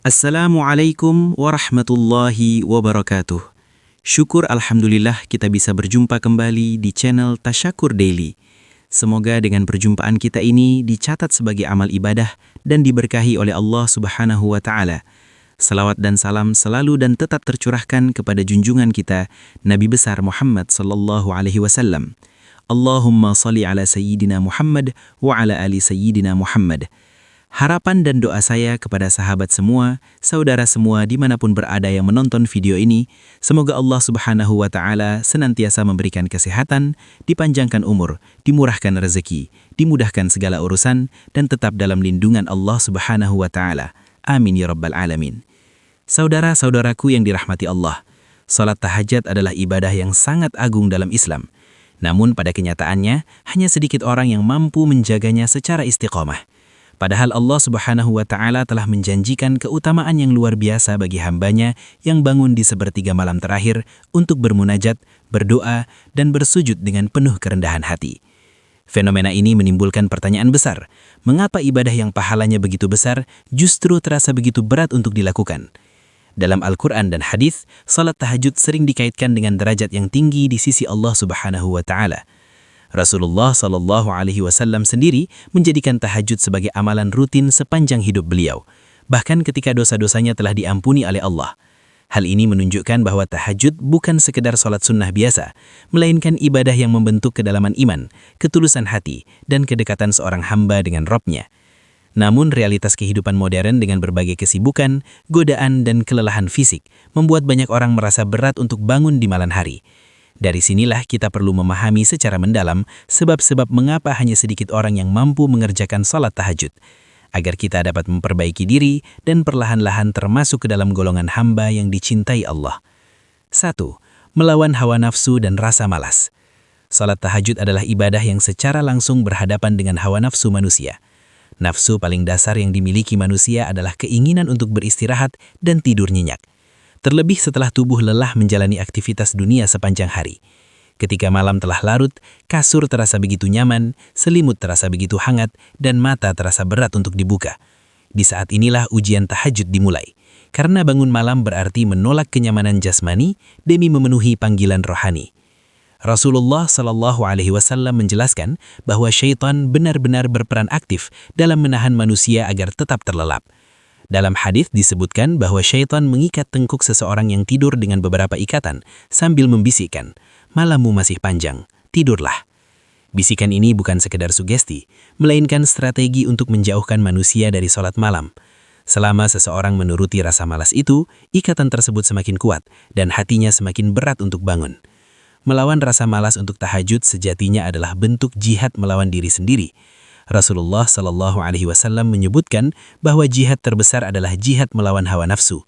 Assalamualaikum warahmatullahi wabarakatuh. Syukur Alhamdulillah kita bisa berjumpa kembali di channel Tasyakur Daily. Semoga dengan perjumpaan kita ini dicatat sebagai amal ibadah dan diberkahi oleh Allah Subhanahu wa Ta'ala. Salawat dan salam selalu dan tetap tercurahkan kepada junjungan kita Nabi besar Muhammad sallallahu alaihi wasallam. Allahumma salli ala sayyidina Muhammad wa ala ali sayyidina Muhammad. Harapan dan doa saya kepada sahabat semua, saudara semua dimanapun berada yang menonton video ini, semoga Allah Subhanahu wa Ta'ala senantiasa memberikan kesehatan, dipanjangkan umur, dimurahkan rezeki, dimudahkan segala urusan, dan tetap dalam lindungan Allah Subhanahu wa Ta'ala. Amin ya Rabbal Alamin. Saudara-saudaraku yang dirahmati Allah, salat tahajud adalah ibadah yang sangat agung dalam Islam. Namun pada kenyataannya, hanya sedikit orang yang mampu menjaganya secara istiqomah. Padahal Allah Subhanahu wa Ta'ala telah menjanjikan keutamaan yang luar biasa bagi hambanya yang bangun di sepertiga malam terakhir untuk bermunajat, berdoa, dan bersujud dengan penuh kerendahan hati. Fenomena ini menimbulkan pertanyaan besar, mengapa ibadah yang pahalanya begitu besar justru terasa begitu berat untuk dilakukan? Dalam Al-Quran dan hadis, salat tahajud sering dikaitkan dengan derajat yang tinggi di sisi Allah Subhanahu wa Ta'ala. Rasulullah Shallallahu Alaihi Wasallam sendiri menjadikan tahajud sebagai amalan rutin sepanjang hidup beliau, bahkan ketika dosa-dosanya telah diampuni oleh Allah. Hal ini menunjukkan bahwa tahajud bukan sekedar sholat sunnah biasa, melainkan ibadah yang membentuk kedalaman iman, ketulusan hati, dan kedekatan seorang hamba dengan Rabb-nya. Namun realitas kehidupan modern dengan berbagai kesibukan, godaan, dan kelelahan fisik membuat banyak orang merasa berat untuk bangun di malam hari. Dari sinilah kita perlu memahami secara mendalam sebab-sebab mengapa hanya sedikit orang yang mampu mengerjakan salat tahajud, agar kita dapat memperbaiki diri dan perlahan-lahan termasuk ke dalam golongan hamba yang dicintai Allah. 1. Melawan hawa nafsu dan rasa malas. Salat tahajud adalah ibadah yang secara langsung berhadapan dengan hawa nafsu manusia. Nafsu paling dasar yang dimiliki manusia adalah keinginan untuk beristirahat dan tidur nyenyak. Terlebih setelah tubuh lelah menjalani aktivitas dunia sepanjang hari. Ketika malam telah larut, kasur terasa begitu nyaman, selimut terasa begitu hangat, dan mata terasa berat untuk dibuka. Di saat inilah ujian tahajud dimulai. Karena bangun malam berarti menolak kenyamanan jasmani demi memenuhi panggilan rohani. Rasulullah Shallallahu Alaihi Wasallam menjelaskan bahwa syaitan benar-benar berperan aktif dalam menahan manusia agar tetap terlelap. Dalam hadis disebutkan bahwa syaitan mengikat tengkuk seseorang yang tidur dengan beberapa ikatan sambil membisikkan, "Malammu masih panjang, tidurlah." Bisikan ini bukan sekedar sugesti, melainkan strategi untuk menjauhkan manusia dari sholat malam. Selama seseorang menuruti rasa malas itu, ikatan tersebut semakin kuat dan hatinya semakin berat untuk bangun. Melawan rasa malas untuk tahajud sejatinya adalah bentuk jihad melawan diri sendiri. Rasulullah Shallallahu Alaihi Wasallam menyebutkan bahwa jihad terbesar adalah jihad melawan hawa nafsu.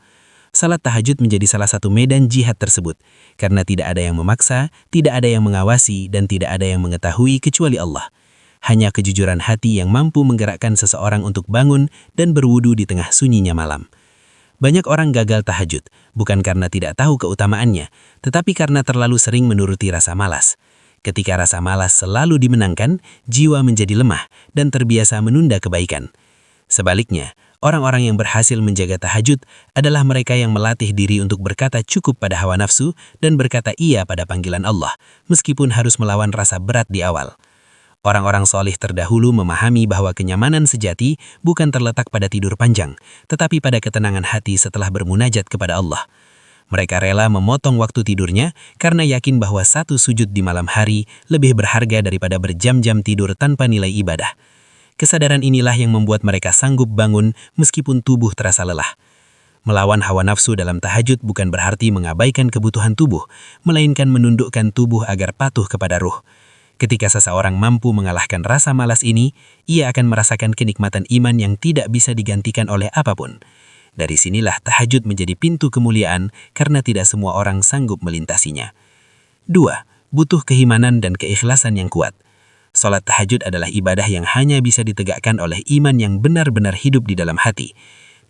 Salat tahajud menjadi salah satu medan jihad tersebut, karena tidak ada yang memaksa, tidak ada yang mengawasi, dan tidak ada yang mengetahui kecuali Allah. Hanya kejujuran hati yang mampu menggerakkan seseorang untuk bangun dan berwudu di tengah sunyinya malam. Banyak orang gagal tahajud, bukan karena tidak tahu keutamaannya, tetapi karena terlalu sering menuruti rasa malas. Ketika rasa malas selalu dimenangkan, jiwa menjadi lemah dan terbiasa menunda kebaikan. Sebaliknya, orang-orang yang berhasil menjaga tahajud adalah mereka yang melatih diri untuk berkata cukup pada hawa nafsu dan berkata iya pada panggilan Allah, meskipun harus melawan rasa berat di awal. Orang-orang solih terdahulu memahami bahwa kenyamanan sejati bukan terletak pada tidur panjang, tetapi pada ketenangan hati setelah bermunajat kepada Allah. Mereka rela memotong waktu tidurnya karena yakin bahwa satu sujud di malam hari lebih berharga daripada berjam-jam tidur tanpa nilai ibadah. Kesadaran inilah yang membuat mereka sanggup bangun meskipun tubuh terasa lelah. Melawan hawa nafsu dalam tahajud bukan berarti mengabaikan kebutuhan tubuh, melainkan menundukkan tubuh agar patuh kepada ruh. Ketika seseorang mampu mengalahkan rasa malas ini, ia akan merasakan kenikmatan iman yang tidak bisa digantikan oleh apapun. Dari sinilah tahajud menjadi pintu kemuliaan karena tidak semua orang sanggup melintasinya. 2. Butuh keimanan dan keikhlasan yang kuat. Salat tahajud adalah ibadah yang hanya bisa ditegakkan oleh iman yang benar-benar hidup di dalam hati.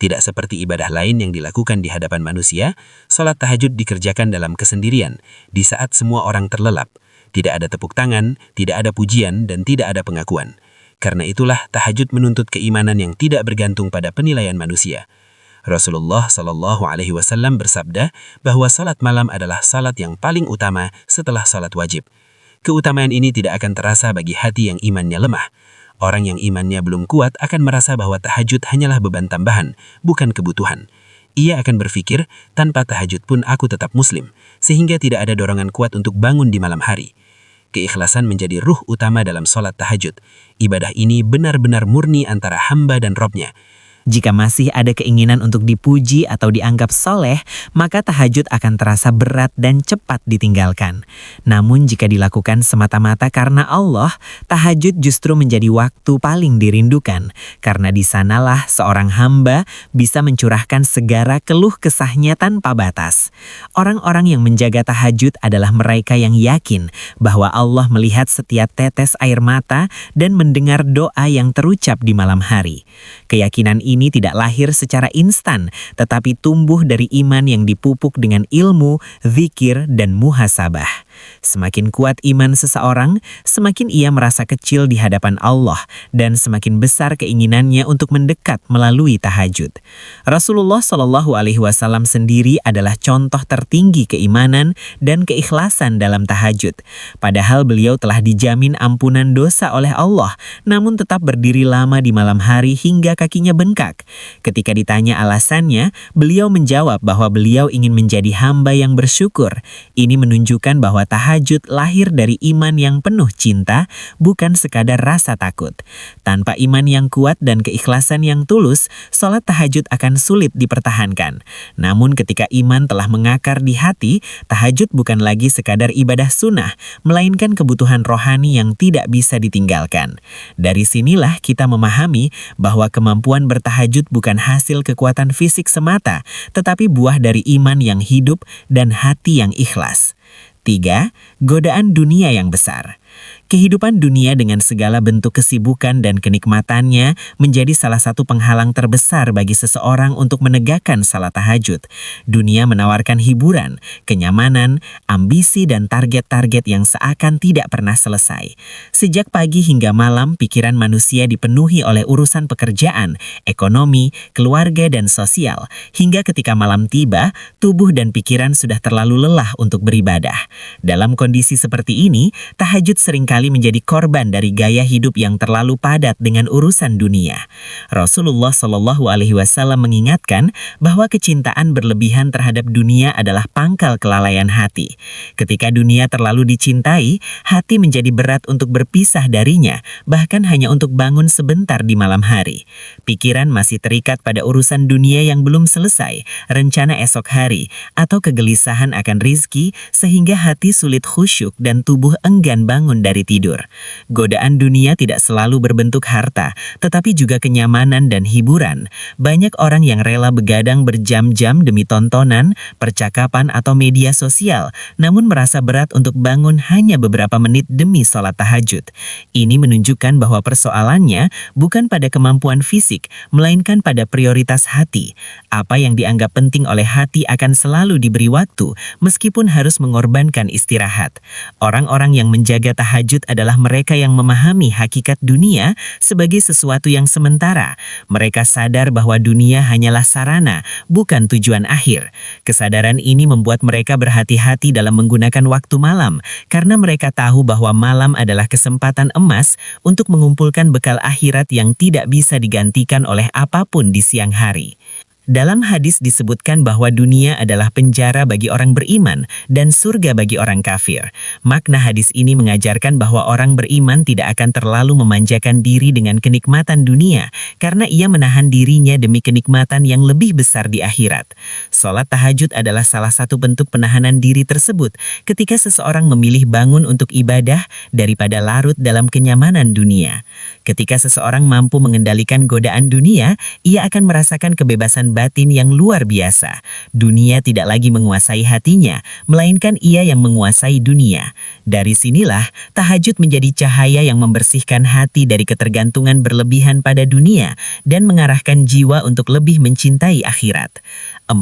Tidak seperti ibadah lain yang dilakukan di hadapan manusia, salat tahajud dikerjakan dalam kesendirian, di saat semua orang terlelap. Tidak ada tepuk tangan, tidak ada pujian, dan tidak ada pengakuan. Karena itulah tahajud menuntut keimanan yang tidak bergantung pada penilaian manusia. Rasulullah Shallallahu Alaihi Wasallam bersabda bahwa salat malam adalah salat yang paling utama setelah salat wajib. Keutamaan ini tidak akan terasa bagi hati yang imannya lemah. Orang yang imannya belum kuat akan merasa bahwa tahajud hanyalah beban tambahan, bukan kebutuhan. Ia akan berpikir, tanpa tahajud pun aku tetap muslim, sehingga tidak ada dorongan kuat untuk bangun di malam hari. Keikhlasan menjadi ruh utama dalam sholat tahajud. Ibadah ini benar-benar murni antara hamba dan Robnya. Jika masih ada keinginan untuk dipuji atau dianggap soleh, maka tahajud akan terasa berat dan cepat ditinggalkan. Namun jika dilakukan semata-mata karena Allah, tahajud justru menjadi waktu paling dirindukan. Karena di sanalah seorang hamba bisa mencurahkan segala keluh kesahnya tanpa batas. Orang-orang yang menjaga tahajud adalah mereka yang yakin bahwa Allah melihat setiap tetes air mata dan mendengar doa yang terucap di malam hari. Keyakinan ini tidak lahir secara instan, tetapi tumbuh dari iman yang dipupuk dengan ilmu, zikir, dan muhasabah. Semakin kuat iman seseorang, semakin ia merasa kecil di hadapan Allah dan semakin besar keinginannya untuk mendekat melalui tahajud. Rasulullah Shallallahu Alaihi Wasallam sendiri adalah contoh tertinggi keimanan dan keikhlasan dalam tahajud. Padahal beliau telah dijamin ampunan dosa oleh Allah, namun tetap berdiri lama di malam hari hingga kakinya bengkak. Ketika ditanya alasannya, beliau menjawab bahwa beliau ingin menjadi hamba yang bersyukur. Ini menunjukkan bahwa tahajud lahir dari iman yang penuh cinta, bukan sekadar rasa takut. Tanpa iman yang kuat dan keikhlasan yang tulus, sholat tahajud akan sulit dipertahankan. Namun ketika iman telah mengakar di hati, tahajud bukan lagi sekadar ibadah sunnah, melainkan kebutuhan rohani yang tidak bisa ditinggalkan. Dari sinilah kita memahami bahwa kemampuan bertahajud bukan hasil kekuatan fisik semata, tetapi buah dari iman yang hidup dan hati yang ikhlas. 3. Godaan dunia yang besar. Kehidupan dunia dengan segala bentuk kesibukan dan kenikmatannya menjadi salah satu penghalang terbesar bagi seseorang untuk menegakkan salat tahajud. Dunia menawarkan hiburan, kenyamanan, ambisi dan target-target yang seakan tidak pernah selesai. Sejak pagi hingga malam, pikiran manusia dipenuhi oleh urusan pekerjaan, ekonomi, keluarga dan sosial. Hingga ketika malam tiba, tubuh dan pikiran sudah terlalu lelah untuk beribadah. Dalam kondisi seperti ini, tahajud seringkali menjadi korban dari gaya hidup yang terlalu padat dengan urusan dunia. Rasulullah Shallallahu Alaihi Wasallam mengingatkan bahwa kecintaan berlebihan terhadap dunia adalah pangkal kelalaian hati. Ketika dunia terlalu dicintai, hati menjadi berat untuk berpisah darinya, bahkan hanya untuk bangun sebentar di malam hari. Pikiran masih terikat pada urusan dunia yang belum selesai, rencana esok hari, atau kegelisahan akan rizki, sehingga hati sulit khusyuk dan tubuh enggan bangun dari tidur. Godaan dunia tidak selalu berbentuk harta, tetapi juga kenyamanan dan hiburan. Banyak orang yang rela begadang berjam-jam demi tontonan, percakapan atau media sosial, namun merasa berat untuk bangun hanya beberapa menit demi sholat tahajud. Ini menunjukkan bahwa persoalannya bukan pada kemampuan fisik, melainkan pada prioritas hati. Apa yang dianggap penting oleh hati akan selalu diberi waktu, meskipun harus mengorbankan istirahat. Orang-orang yang menjaga tahajud adalah mereka yang memahami hakikat dunia sebagai sesuatu yang sementara. Mereka sadar bahwa dunia hanyalah sarana, bukan tujuan akhir. Kesadaran ini membuat mereka berhati-hati dalam menggunakan waktu malam, karena mereka tahu bahwa malam adalah kesempatan emas untuk mengumpulkan bekal akhirat yang tidak bisa digantikan oleh apapun di siang hari. Dalam hadis disebutkan bahwa dunia adalah penjara bagi orang beriman dan surga bagi orang kafir. Makna hadis ini mengajarkan bahwa orang beriman tidak akan terlalu memanjakan diri dengan kenikmatan dunia karena ia menahan dirinya demi kenikmatan yang lebih besar di akhirat. Sholat tahajud adalah salah satu bentuk penahanan diri tersebut ketika seseorang memilih bangun untuk ibadah daripada larut dalam kenyamanan dunia. Ketika seseorang mampu mengendalikan godaan dunia, ia akan merasakan kebebasan batin yang luar biasa. Dunia tidak lagi menguasai hatinya, melainkan ia yang menguasai dunia. Dari sinilah, tahajud menjadi cahaya yang membersihkan hati dari ketergantungan berlebihan pada dunia dan mengarahkan jiwa untuk lebih mencintai akhirat. 4.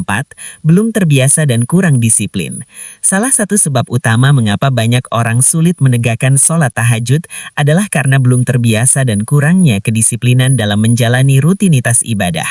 Belum terbiasa dan kurang disiplin. Salah satu sebab utama mengapa banyak orang sulit menegakkan sholat tahajud adalah karena belum terbiasa dan kurangnya kedisiplinan dalam menjalani rutinitas ibadah.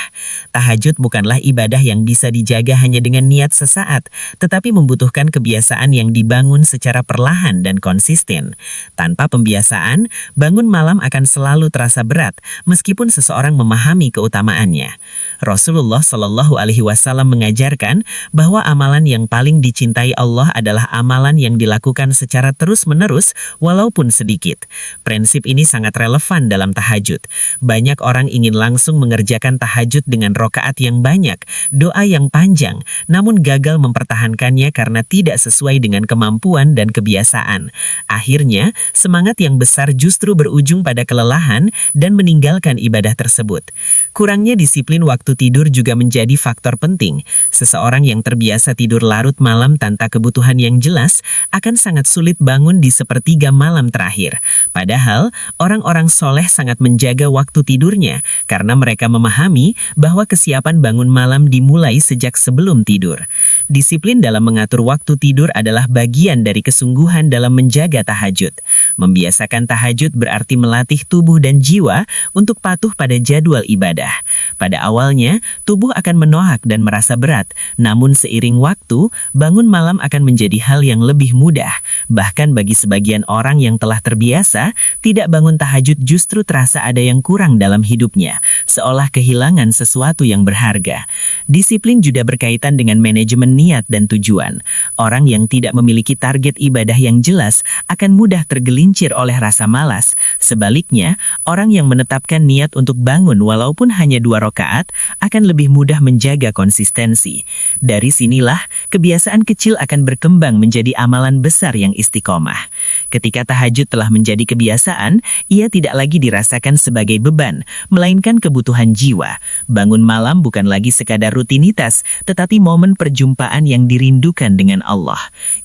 Tahajud bukan bukanlah ibadah yang bisa dijaga hanya dengan niat sesaat, tetapi membutuhkan kebiasaan yang dibangun secara perlahan dan konsisten. Tanpa pembiasaan, bangun malam akan selalu terasa berat, meskipun seseorang memahami keutamaannya. Rasulullah Shallallahu Alaihi Wasallam mengajarkan bahwa amalan yang paling dicintai Allah adalah amalan yang dilakukan secara terus-menerus, walaupun sedikit. Prinsip ini sangat relevan dalam tahajud. Banyak orang ingin langsung mengerjakan tahajud dengan rokaat yang banyak, doa yang panjang, namun gagal mempertahankannya karena tidak sesuai dengan kemampuan dan kebiasaan. Akhirnya, semangat yang besar justru berujung pada kelelahan dan meninggalkan ibadah tersebut. Kurangnya disiplin waktu tidur juga menjadi faktor penting. Seseorang yang terbiasa tidur larut malam tanpa kebutuhan yang jelas akan sangat sulit bangun di sepertiga malam terakhir. Padahal, orang-orang soleh sangat menjaga waktu tidurnya karena mereka memahami bahwa kesiapan bangun malam dimulai sejak sebelum tidur. Disiplin dalam mengatur waktu tidur adalah bagian dari kesungguhan dalam menjaga tahajud. Membiasakan tahajud berarti melatih tubuh dan jiwa untuk patuh pada jadwal ibadah. Pada awalnya, tubuh akan menohak dan merasa berat, namun seiring waktu, bangun malam akan menjadi hal yang lebih mudah. Bahkan bagi sebagian orang yang telah terbiasa, tidak bangun tahajud justru terasa ada yang kurang dalam hidupnya, seolah kehilangan sesuatu yang berharga. Disiplin juga berkaitan dengan manajemen niat dan tujuan. Orang yang tidak memiliki target ibadah yang jelas akan mudah tergelincir oleh rasa malas. Sebaliknya, orang yang menetapkan niat untuk bangun walaupun hanya 2 rakaat akan lebih mudah menjaga konsistensi. Dari sinilah, kebiasaan kecil akan berkembang menjadi amalan besar yang istiqomah. Ketika tahajud telah menjadi kebiasaan, ia tidak lagi dirasakan sebagai beban, melainkan kebutuhan jiwa. Bangun malam bukan lagi sekadar rutinitas, tetapi momen perjumpaan yang dirindukan dengan Allah.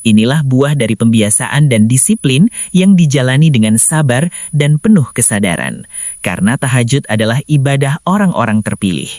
Inilah buah dari pembiasaan dan disiplin yang dijalani dengan sabar dan penuh kesadaran. Karena tahajud adalah ibadah orang-orang terpilih.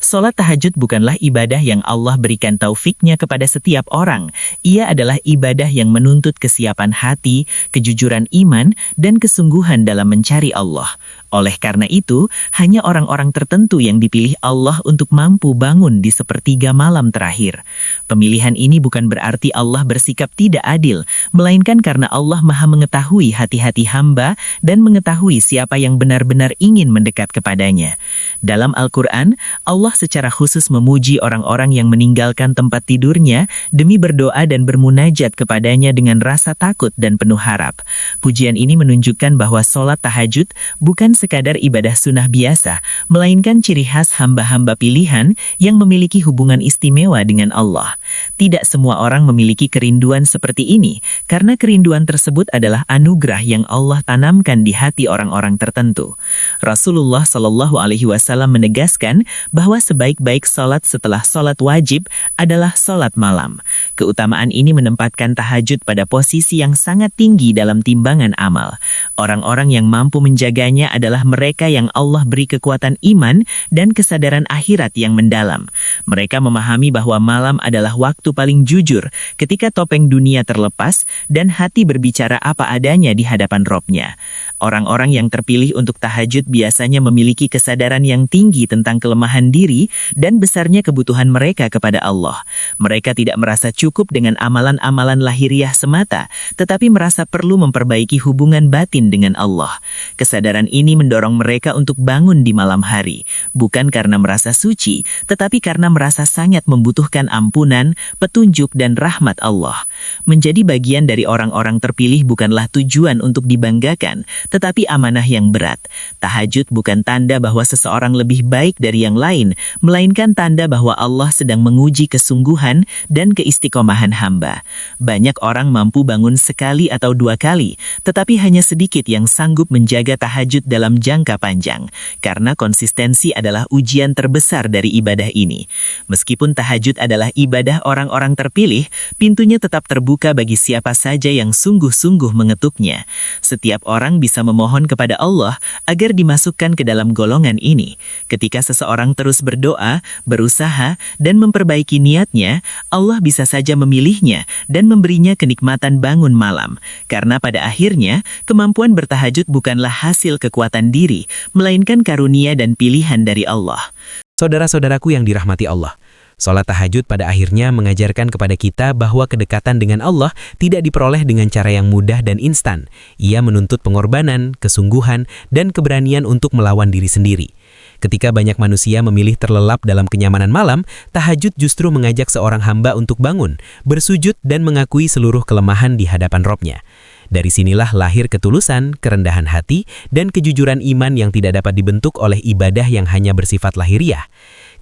Salat tahajud bukanlah ibadah yang Allah berikan taufiknya kepada setiap orang. Ia adalah ibadah yang menuntut kesiapan hati, kejujuran iman, dan kesungguhan dalam mencari Allah. Oleh karena itu, hanya orang-orang tertentu yang dipilih Allah untuk mampu bangun di sepertiga malam terakhir. Pemilihan ini bukan berarti Allah bersikap tidak adil, melainkan karena Allah Maha mengetahui hati-hati hamba dan mengetahui siapa yang benar-benar ingin mendekat kepadanya. Dalam Al-Quran, Allah secara khusus memuji orang-orang yang meninggalkan tempat tidurnya demi berdoa dan bermunajat kepadanya dengan rasa takut dan penuh harap. Pujian ini menunjukkan bahwa sholat tahajud bukan sekadar ibadah sunnah biasa, melainkan ciri khas hamba-hamba pilihan yang memiliki hubungan istimewa dengan Allah. Tidak semua orang memiliki kerinduan seperti ini, karena kerinduan tersebut adalah anugerah yang Allah tanamkan di hati orang-orang tertentu. Rasulullah Shallallahu Alaihi Wasallam menegaskan bahwa sebaik-baik sholat setelah sholat wajib adalah sholat malam. Keutamaan ini menempatkan tahajud pada posisi yang sangat tinggi dalam timbangan amal. Orang-orang yang mampu menjaganya adalah mereka yang Allah beri kekuatan iman dan kesadaran akhirat yang mendalam. Mereka memahami bahwa malam adalah waktu paling jujur ketika topeng dunia terlepas dan hati berbicara apa adanya di hadapan Robnya. Orang-orang yang terpilih untuk tahajud biasanya memiliki kesadaran yang tinggi tentang kelemahan diri dan besarnya kebutuhan mereka kepada Allah. Mereka tidak merasa cukup dengan amalan-amalan lahiriah semata, tetapi merasa perlu memperbaiki hubungan batin dengan Allah. Kesadaran ini mendorong mereka untuk bangun di malam hari, bukan karena merasa suci, tetapi karena merasa sangat membutuhkan ampunan, petunjuk dan rahmat Allah. Menjadi bagian dari orang-orang terpilih bukanlah tujuan untuk dibanggakan, tetapi amanah yang berat. Tahajud bukan tanda bahwa seseorang lebih baik dari yang lain, melainkan tanda bahwa Allah sedang menguji kesungguhan dan keistiqomahan hamba. Banyak orang mampu bangun sekali atau 2 kali, tetapi hanya sedikit yang sanggup menjaga tahajud dalam jangka panjang, karena konsistensi adalah ujian terbesar dari ibadah ini. Meskipun tahajud adalah ibadah orang-orang terpilih, pintunya tetap terbuka bagi siapa saja yang sungguh-sungguh mengetuknya. Setiap orang bisa memohon kepada Allah agar dimasukkan ke dalam golongan ini. Ketika seseorang terus berdoa, berusaha, dan memperbaiki niatnya, Allah bisa saja memilihnya dan memberinya kenikmatan bangun malam. Karena pada akhirnya, kemampuan bertahajud bukanlah hasil kekuatan diri, melainkan karunia dan pilihan dari Allah. Saudara-saudaraku yang dirahmati Allah, sholat tahajud pada akhirnya mengajarkan kepada kita bahwa kedekatan dengan Allah tidak diperoleh dengan cara yang mudah dan instan. Ia menuntut pengorbanan, kesungguhan, dan keberanian untuk melawan diri sendiri. Ketika banyak manusia memilih terlelap dalam kenyamanan malam, tahajud justru mengajak seorang hamba untuk bangun, bersujud dan mengakui seluruh kelemahan di hadapan Robnya. Dari sinilah lahir ketulusan, kerendahan hati, dan kejujuran iman yang tidak dapat dibentuk oleh ibadah yang hanya bersifat lahiriah.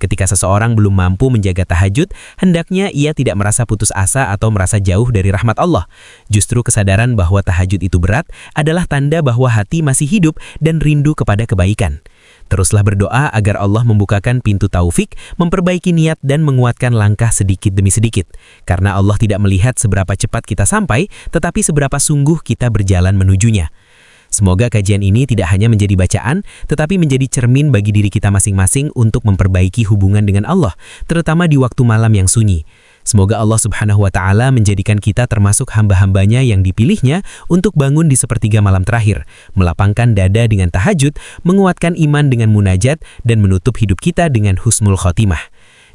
Ketika seseorang belum mampu menjaga tahajud, hendaknya ia tidak merasa putus asa atau merasa jauh dari rahmat Allah. Justru kesadaran bahwa tahajud itu berat adalah tanda bahwa hati masih hidup dan rindu kepada kebaikan. Teruslah berdoa agar Allah membukakan pintu taufik, memperbaiki niat dan menguatkan langkah sedikit demi sedikit. Karena Allah tidak melihat seberapa cepat kita sampai, tetapi seberapa sungguh kita berjalan menujunya. Semoga kajian ini tidak hanya menjadi bacaan, tetapi menjadi cermin bagi diri kita masing-masing untuk memperbaiki hubungan dengan Allah, terutama di waktu malam yang sunyi. Semoga Allah Subhanahu wa Ta'ala menjadikan kita termasuk hamba-hambanya yang dipilihnya untuk bangun di sepertiga malam terakhir, melapangkan dada dengan tahajud, menguatkan iman dengan munajat, dan menutup hidup kita dengan husnul khotimah.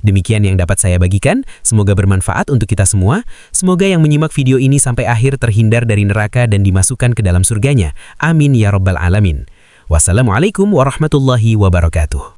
Demikian yang dapat saya bagikan, semoga bermanfaat untuk kita semua. Semoga yang menyimak video ini sampai akhir terhindar dari neraka dan dimasukkan ke dalam surganya. Amin ya rabbal alamin. Wassalamualaikum warahmatullahi wabarakatuh.